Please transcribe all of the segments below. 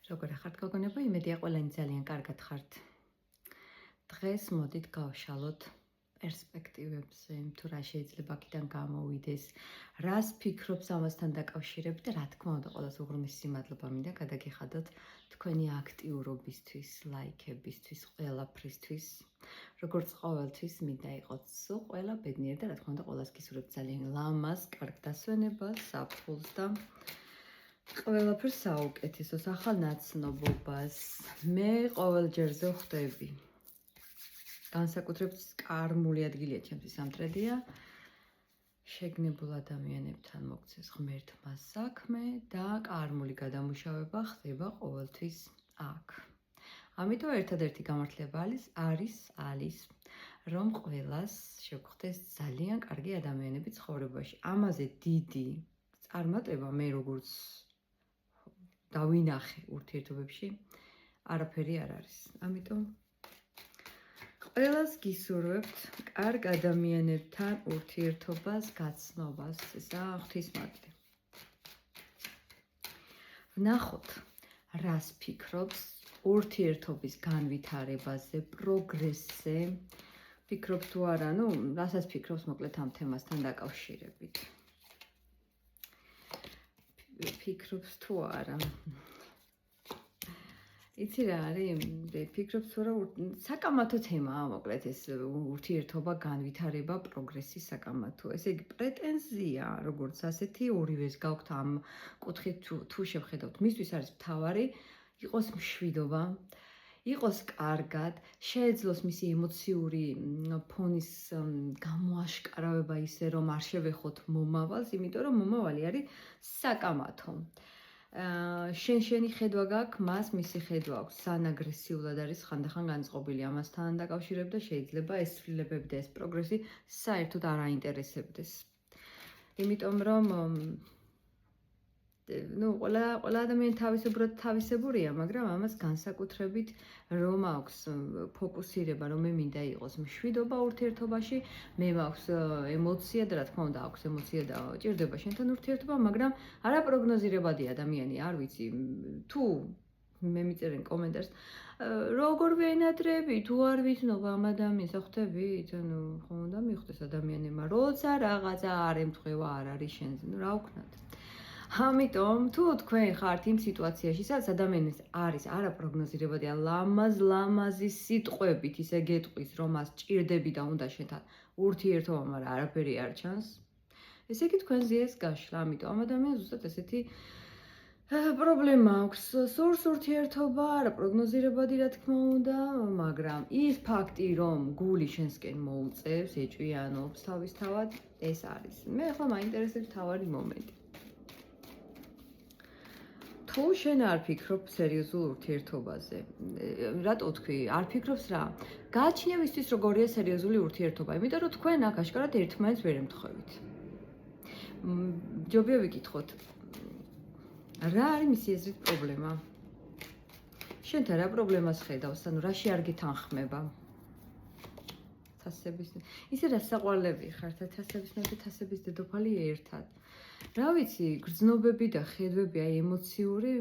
როგორ ახართ გოგონებო, იმედია ყველანი ძალიან კარგად ხართ. დღეს მოდით გავშალოთ პერსპექტივებზე, თუ რა შეიძლება აქედან გამოვიდეს, რას ფიქრობს ამასთან დაკავშირებით და რა თქმა უნდა, ყველას უღრმესი მადლობა მინდა გადაგიხადოთ თქვენი აქტიურობისთვის, ლაიქებისთვის, ყველაფრისთვის. როგორც ყოველთვის მინდა იყოთ სულ ყველა ბედნიერი და რა თქმა უნდა, ყველას გისურვებთ ძალიან ლამაზ, კარგ დასვენებას, საფულს და ყველაფერს საუკეთესოს, ახალ ნაცნობობას. მე ყოველჯერზე ვხვდები. განსაკუთრებით კარმული ადგილია ჩემთვის ამ წრედია. შეგნებულ ადამიანებთან მოგცეს ღმერთმა საქმე და კარმული გადამუშავება ხდება ყოველთვის აქ. ამიტომ ერთადერთი გამართლება არის, რომ ყველას შეგხვდეს ძალიან კარგი ადამიანები ცხოვრებაში. ამაზე დიდი წარმატება მე როგორც დავინახე ურთიერთობებში, არაფერი არ არის. ამიტომ ყველას გისურვებთ კარგ ადამიანებთან ურთიერთობას, გაცნობას, ესა ღვთისმადლი. ვნახოთ, რას ფიქრობს ურთიერთობის განვითარებაზე, პროგრესზე. ფიქრობს თუ არა, რასაც ფიქრობს მოკლედ ამ თემასთან დაკავშირებით. ფიქრობს თუ არა. იცი რა არის? ფიქრობს თუ არა, საკამათო თემაა მოკლედ ეს ურთიერთობა, განვითარება, პროგრესი საკამათო. ესე იგი პრეტენზია, როგორც ასეთი ორივეს გაქვთ ამ კუთხით თუ შევხედავთ. მისთვის არის მთავარი იყოს მშვიდობა, იყოს კარგად, შეეძლოს მისი ემოციური ფონის გამოაშკარავება ისე, რომ არ შევეხოთ მომავალს, იმიტომ რომ მომავალი არის საკამათო. შენი ხედვა გაქვს, მას მისი ხედვა აქვს. სანაგრესიულად არის ხანდახან განწყობილი ამასთან დაკავშირებით და შეიძლება ეს ცვლილებები და ეს პროგრესი საერთოდ არ აინტერესებდეს. იმიტომ რომ ყველა ადამიანი თავისებურად თავისებურია, მაგრამ ამას განსაკუთრებით რომ აქვს ფოკუსირება, რომ მე მინდა იყოს მშვიდობა ურთიერთობაში, მე მაქვს ემოცია და რა თქმა უნდა აქვს ემოცია და ჭირდება შენთან ურთიერთობა, მაგრამ არაპროგნოზირებადი ადამიანი, არ ვიცი, თუ მე მიწერენ კომენტარს, როგორ ვენატრები, თუ არ ვიცნობ ამ ადამიანს, ხვდებით, ხომ უნდა მიხვდეს ადამიანებმა, როცა რაღაცა არ ემთხვევა, არ არის შენზე, რა ვქნათ. ამიტომ თუ თქვენ ხართ იმ სიტუაციაში, სადაც ადამიანის არის არაპროგნოზირებადი, ლამაზი სიტყვებით ისე გეტყვის, რომ მას ჭირდები და უნდა შენთან ურთიერთობა, მაგრამ არაფერი არ ჩანს, ესე იგი თქვენ ზიეს გაშლა. ამიტომ ამ ადამიანს ზუსტად ესეთი პრობლემა აქვს. სურს ურთიერთობა, არაპროგნოზირებადი, რა თქმა უნდა, მაგრამ ის ფაქტი, რომ გული შენსკენ მოუწევს, ეჭვიანობს თავისთავად, ეს არის. მე ახლა მაინტერესებს თავარი მომენტი. თუ შენ არ ფიქრობ სერიოზულ ურთიერთობაზე, რატო თქვი, არ ფიქრობს რა? გააჩნია ვისთვის როგორია სერიოზული ურთიერთობა, იმიტომ რომ თქვენ აქ აშკარად ერთმანეთს ვერ ემთხვევით. ჯობია ვიკითხოთ, რა არის მისი აზრით პრობლემა? შენთან რა პრობლემას ხედავს, რაში არ გეთანხმება? თასების, ისე რა საყვარლები ხართ, თასებისნაირ და თასების დედოფალი ერთად. რა ვიცი, გრძნობები და ხედვები, აი ემოციური,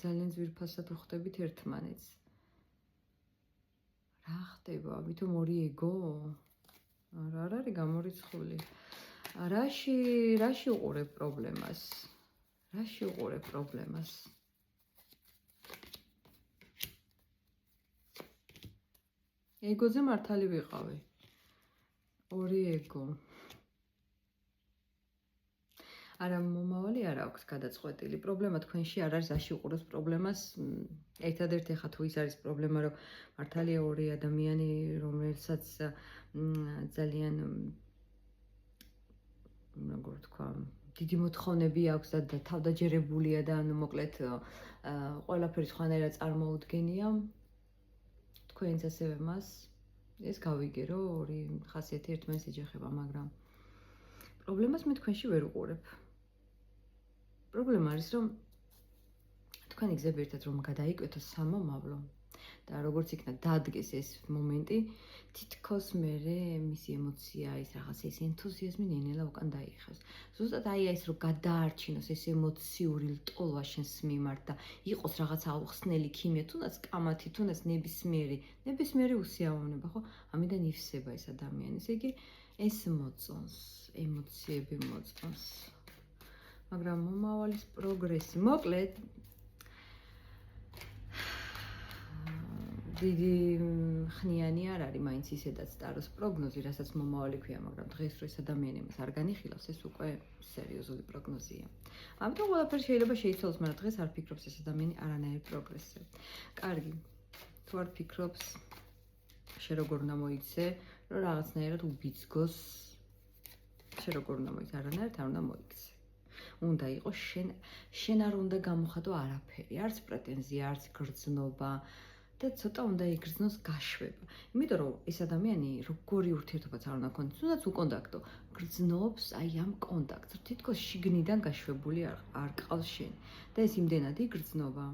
ძალიან ძვირფასად ვხვდებით ერთმანეთს. რა ხდება, ამიტომ ორი ეგო? არ არის გამორიცხული. რაში უყურებ პრობლემას? რაში უყურებ პრობლემას? ეგოზე მართალი ვიყავი. ორი ეგო. არა, მომავალი არ აქვს გადაწყვეტილი. პრობლემა თქვენში არ არის, რაში უყურებს პრობლემას. ერთადერთი ხა თუ ის არის პრობლემა, რომ მართალია ორი ადამიანი, რომელსაც ძალიან როგორ თქვა, დიდი მოთხოვნები აქვს და თავდაჯერებულია და მოკლედ ყველაფერი სხვანაირად წარმოუდგენია. თქვენც ასევე მას ეს გავიგე, რომ ორი ხასიათი ერთმანეთს ეჯახება, მაგრამ პრობლემას მე თქვენში ვერ უყურებ. პრობლემა არის, რომ თქვენი გზები ერთად რომ გადაიკვეთოს სამომავლო და როგორც იქნა დადგეს ეს მომენტი, თითქოს მერე მისი ემოცია, ის რაღაც ეს ენთუზიაზმი ნენელა უკან დაიხევს. ზუსტად აი ეს რომ გადაარჩინოს ეს ემოციური ლტოლვა შენს მიმართ და იყოს რაღაც აუხსნელი ქიმია, თუნდაც კამათი, თუნდაც ნებისმიერი უსიამოვნება, ხო? ამიდან ივსება ეს ადამიანი. ესე იგი, ეს მოწონს, ემოციები მოწონს. მაგრამ მომავალის პროგრესი, მოკლედ დიდი ხნიანი არ არის მაინც ისედაც ტაროს პროგნოზი, რასაც მომავალი ქვია, მაგრამ დღეს რო ეს ადამიანი მას არ განიხილავს, ეს უკვე სერიოზული პროგნოზია. ამიტომ ყველაფერი შეიძლება შეიცვალოს, მაგრამ დღეს არ ფიქრობს ეს ადამიანი არანაირ პროგრესზე. კარგი. თუ არ ფიქრობს, შენ როგორ უნდა მოიქცე, რომ რაღაცნაირად უბიძგოს, შენ როგორ უნდა მოიქცე, არანაირად არ უნდა მოიქცე. უნდა იყოს შენ არ უნდა გამოხატო არაფერი, არც პრეტენზია, არც გრძნობა. და ცოტა უნდა იგრძნოს გაშვება. იმიტომ რომ ეს ადამიანი როგორი ურთიერთობაც არ უნდა ქონდეს, თუნდაც უკონტაქტო, გრძნობს აი ამ კონტაქტს, თითქოს შიგნიდან გაშვებული არ ყავს შენ. და ეს იმდენად იგრძნობა.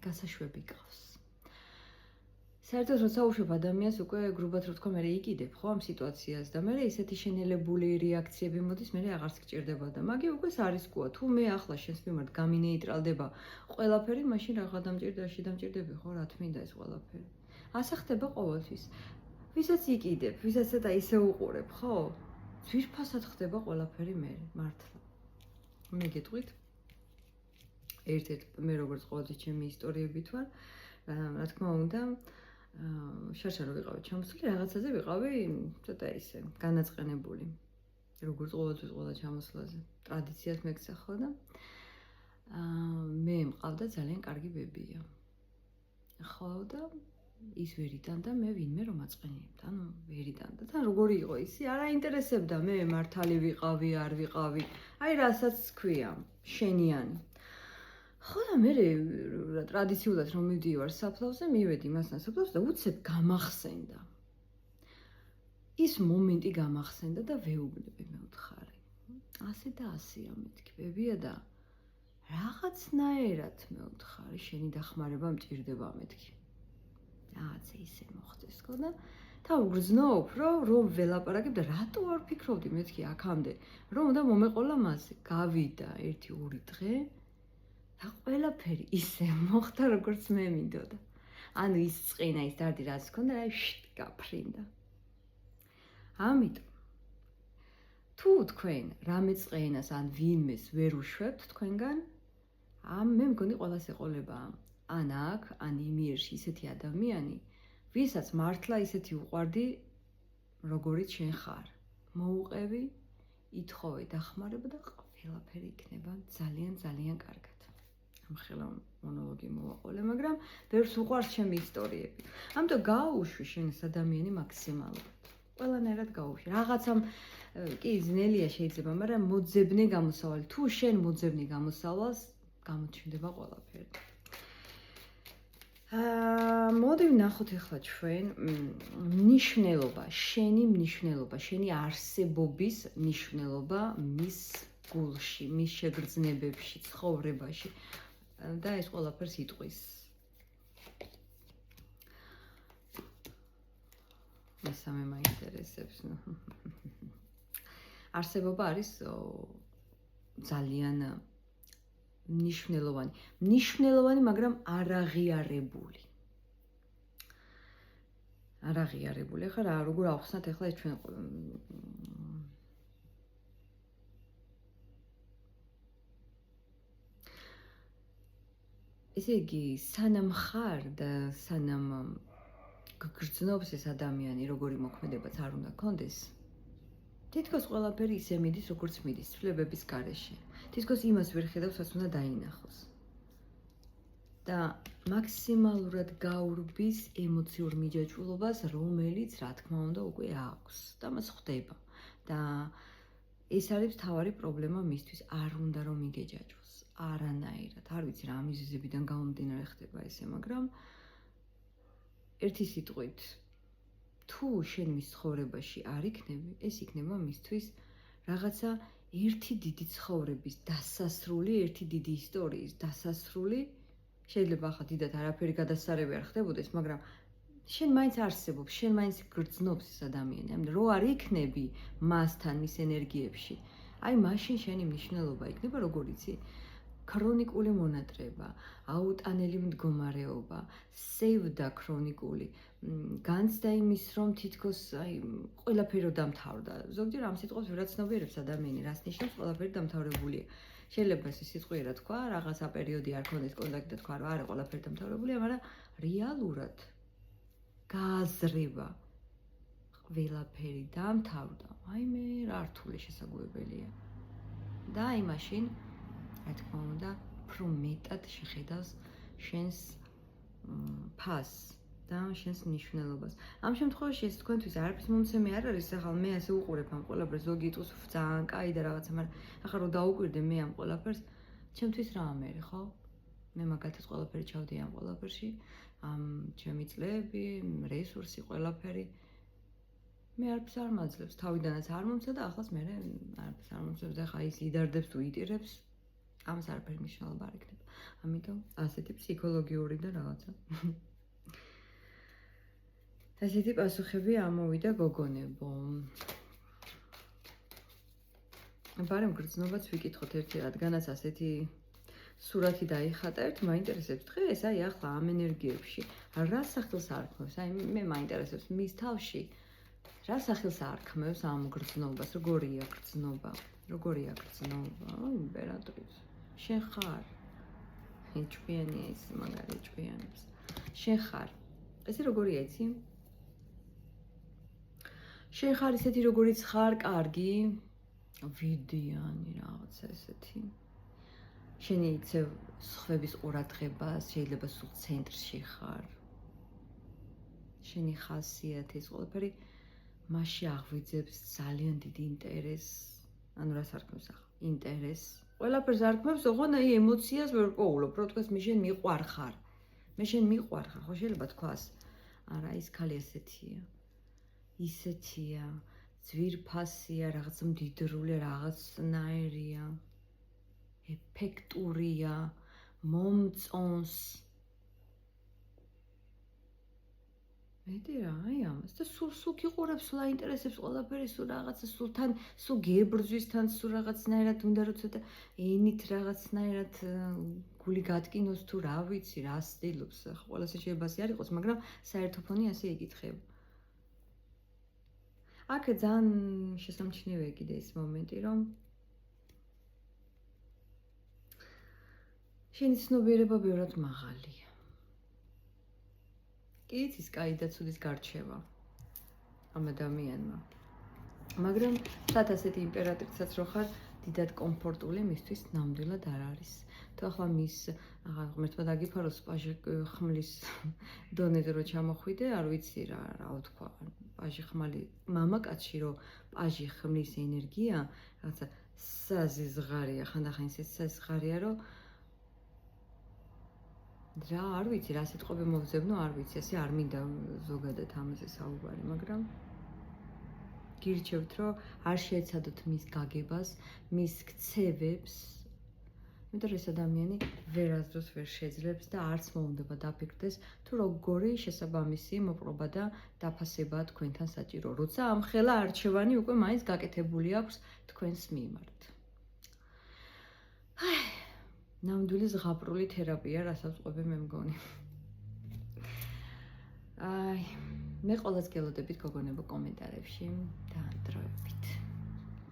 გასაშვები ყავს. საერთოდ როცა უშვებ ადამიანს უკვე გრუბად რო თქვა, მე იკიდებ ხო ამ სიტუაციას და მე ისეთი შენელებული რეაქციები მოდის, მე აღარც გჭირდება და მაგი უკვე სარისკოა. თუ მე ახლა შენს მიმართ გამინეიტრალდება ყველაფერი, მაშინ რაღა დამჭირდები ხო, რა თმინდა ეს ყველაფერი. ასე ხდება ყოველთვის. ვისაც იკიდებ, ვისაც ცოტა ისე უყურებ, ხო? ძვირფასად ხდება ყველაფერი მე, მართლა. მე გეტყვით. ერთ-ერთ მე როგორც ყოველთვის ჩემი ისტორიებით ვარ, რა თქმა უნდა, შარშარო ვიყავი ჩამოსული, რაღაცაზე ვიყავი ცოტა ისე განაწყენებული. როგორც ყოველთვის ყველა ჩამოსვლაზე. ტრადიციას მეგზახო და მე მყავდა ძალიან კარგი ბებია. ხო და ის ვერიდან და მე ვინმე რომ აწყენებდა, ანუ ვერიდან და თან როგორი იყო ისი, არ აინტერესებდა მე მართალი ვიყავი, არ ვიყავი. აი რასაც ქვია, შენიანი. ხო და მე ტრადიციულად რომ მივდივარ საფლავზე, მივედი მასთან საფლავზე და უცებ გამახსენდა. ის მომენტი გამახსენდა და ვეუბნები მე ვთხარი. ასე და ასეა მეთქი, ბებია და რაღაცნაირად მე ვთხარი, შენი დახმარება მჭირდება მეთქი. რაღაცა ისე მოხდეს ხო და თან ვგრძნობ, რომ ველაპარაკებ და რატო არ ფიქრობდი მეთქი აქამდე, რომ უნდა მომეყოლა მასე. გავიდა 1-2 დღე და ყველაფერი ისე მოხდა, როგორც მე მინდოდა. ანუ ის წყინა, ის დარდი რაც ჰქონდა, აი გაფრინდა. ამიტომ თუ თქვენ რამე წყინას ან ვინმეს ვერ უშვებთ თქვენგან, მე მგონი ყველას ეყოლება ან აქ, ან იმიერში ისეთი ადამიანი, ვისაც მართლა ისეთი უყვარდი, როგორიც შენ ხარ. მოუყევი, ითხოვე დახმარება და ყველაფერი იქნება ძალიან კარგად. ხელა მონოლოგი მოვაყოლე, მაგრამ ბევრს უყვარს ჩემი ისტორიები. ამიტომ გაუშვი შენ ეს ადამიანი მაქსიმალურად. ყველანაირად გაუშვი. რაღაცამ კი ძნელია შეიძლება, მაგრამ მოძებნე გამოსავალი. თუ შენ მოძებნი გამოსავალს, გამოჩნდება ყველაფერი. მოდი ვნახოთ ახლა ჩვენ მნიშვნელობა, შენი არსებობის მნიშვნელობა მის გულში, მის შეგრძნებებში, ცხოვრებაში. და ეს ყველაფერს იტყვის. მესამე მაინტერესებს. არსებობა არის ძალიან მნიშვნელოვანი, მაგრამ არაღიარებული. ახლა როგორ ავხსნათ ახლა ეს ჩვენ ესე იგი, სანამ ხარ და სანამ გგრძნობს ეს ადამიანი, როგორი მოქმედებაც არ უნდა გქონდეს, თითქოს ყველაფერი ისე მიდის, როგორც მიდის, ცვლილებების გარეშე. თითქოს იმას ვერ ხედავს, რაც უნდა დაინახოს. და მაქსიმალურად გაურბის ემოციურ მიჯაჭვულობას, რომელიც, რა თქმა უნდა, უკვე აქვს და მას ხვდება. და ეს არის მთავარი პრობლემა მისთვის, არ უნდა რომ იგეჯაჭვოს. არანაირად. არ ვიცი რა მიზეზებიდან გამომდინარე ხდება ესე, მაგრამ ერთი სიტყვით, თუ შენ მის ცხოვრებაში არ იქნები, ეს იქნება მისთვის რაღაცა ერთი დიდი ცხოვრების დასასრული, ერთი დიდი ისტორიის დასასრული, შეიძლება ახლა დიდად არაფერი გადასარევი არ ხდებოდეს, მაგრამ შენ მაინც არსებობს, შენ მაინც გრძნობს ეს ადამიანი. ამიტომ რო არ იქნები მასთან მის ენერგიებში, აი მაშინ შენი მნიშვნელობა იქნება როგორ იცი? ქრონიკული მონატრება, აუტანელი მდგომარეობა, სევდა ქრონიკული, განცდა იმის, რომ თითქოს აი ყველაფერი რო დამთავრდა. ზოგჯერ ამ სიტყვას ვერაცნობიერებს ადამიანი, რას ნიშნავს ყველაფერი დამთავრებულია. შეიძლება ეს სიტყვიერად თქვა, რაღაცა პერიოდი არ ქონდეს კონტაქტი და თქვა, რომ არა ყველაფერი დამთავრებულია, მაგრამ რეალურად გააზრება ყველაფერი დამთავრდა. აი მე რა რთული შესაძლებელია. და აი მაშინ რა თქმა უნდა, უფრო მეტად შეხედავს შენს ფასს და შენს მნიშვნელობას. ამ შემთხვევაში ეს თქვენთვის არაფრის მომცემი არ არის, ახლა მე ასე უყურებ ამ ყველაფერს, ზოგი იტყვის ძალიან კაი და რაღაცა, მაგრამ ახლა რომ დაუკვირდე მე ამ ყველაფერს, ჩემთვის რა ამერი, ხო? მე მაგალითად ყველაფერი ჩავდი ამ ყველაფერში, ამ ჩემი წლები, რესურსი, ყველაფერი. მე არაფერს არ მაძლევს, თავიდანაც არ მომცა და ახლაც მე არაფერს არ მომცემს და ახლა ის იდარდებს თუ იტირებს, ამას არაფერი მნიშვნელობა არ იქნება. ამიტომ ასეთი ფსიქოლოგიური და რაღაცა. ასეთი პასუხები ამოვიდა გოგონებო. ბარემ გრძნობაც ვიკითხოთ ერთი რადგანაც ასეთი სურათი დაიხატეთ, მაინტერესებს დღეს, აი ახლა ამ ენერგიებში რა სახელს არქმევს? აი მე მაინტერესებს მის თავში რა სახელს არქმევს ამ გრძნობას, როგორია გრძნობა? როგორია გრძნობა? იმპერატორის. შენ ხარ. ჭკვიანია ის მაგარი ჭკვიანებს. შენ ხარ. ესე როგორია იცი? შენ ხარ ისეთი როგორიც ხარ, კარგი, ვიდიანი რაღაცა ესეთი. შენი იცევ სხვების ყურადღებას, შეიძლება სულ ცენტრში ხარ. შენი ხასიათი ეს ყველაფერი მასში აღვიძებს ძალიან დიდ ინტერესს. ანუ რას არქმევს ახლა? ინტერესს. ყველაფერს არქმევს, ოღონდ აი ემოციას ვერ პოულობ, რო თქვას მე შენ მიყვარხარ. მე შენ მიყვარხარ, ხო შეიძლება თქვას? არა, ის ქალი ესეთია. ისეთია, ძვირფასია, რაღაც მდიდრული, რაღაცნაირია. ეფექტურია, მომწონს. მეტი რა, აი ამას და სულ გიყურებს, სულ აინტერესებს ყველაფერი, სულ რაღაცა, სულ გებრძვის თან, სულ რაღაცნაირად უნდა რომ ცოტა ენით რაღაცნაირად გული გატკინოს თუ რა ვიცი, რა სტილობს, ყველასე შეიძლება ასე არ იყოს, მაგრამ საერთო ფონი ასე იკითხება. აქ ძალიან შესამჩნევია კიდე ის მომენტი, რომ შენი ცნობიერება ბევრად მაღალია. კი იცის კაი და ცუდის გარჩევა ამ ადამიანმა. მაგრამ სად ასეთი იმპერატრიცაც რო ხარ, დიდად კომფორტული მისთვის ნამდვილად არ არის. თუ ახლა მის ღმერთმა დაგიფაროს პაჟი ხმლის დონეზე რო ჩამოხვიდე, არ ვიცი რა ვთქვა, პაჟი ხმალი მამაკაცში რო პაჟი ხმლის ენერგია, რაღაცა საზიზღარია, ხანდახან ისე საზიზღარია, რომ რა არ ვიცი, რა სიტყვები მოვძებნო, არ ვიცი, ასე არ მინდა ზოგადად ამაზე საუბარი, მაგრამ გირჩევთ, რომ არ შეეცადოთ მის გაგებას, მის ქცევებს, იმიტომ რომ ეს ადამიანი ვერასდროს ვერ შეძლებს და არც მოუნდება დაფიქრდეს, თუ როგორი შესაბამისი მოპყრობა და დაფასებაა თქვენთან საჭირო, როცა ამ ხელა არჩევანი უკვე მაინც გაკეთებული აქვს თქვენს მიმართ. ნამდვილი ზღაპრული თერაპია, რასაც ყვები მე მგონი. მე ყველას გელოდებით გოგონებო კომენტარებში და დროებით.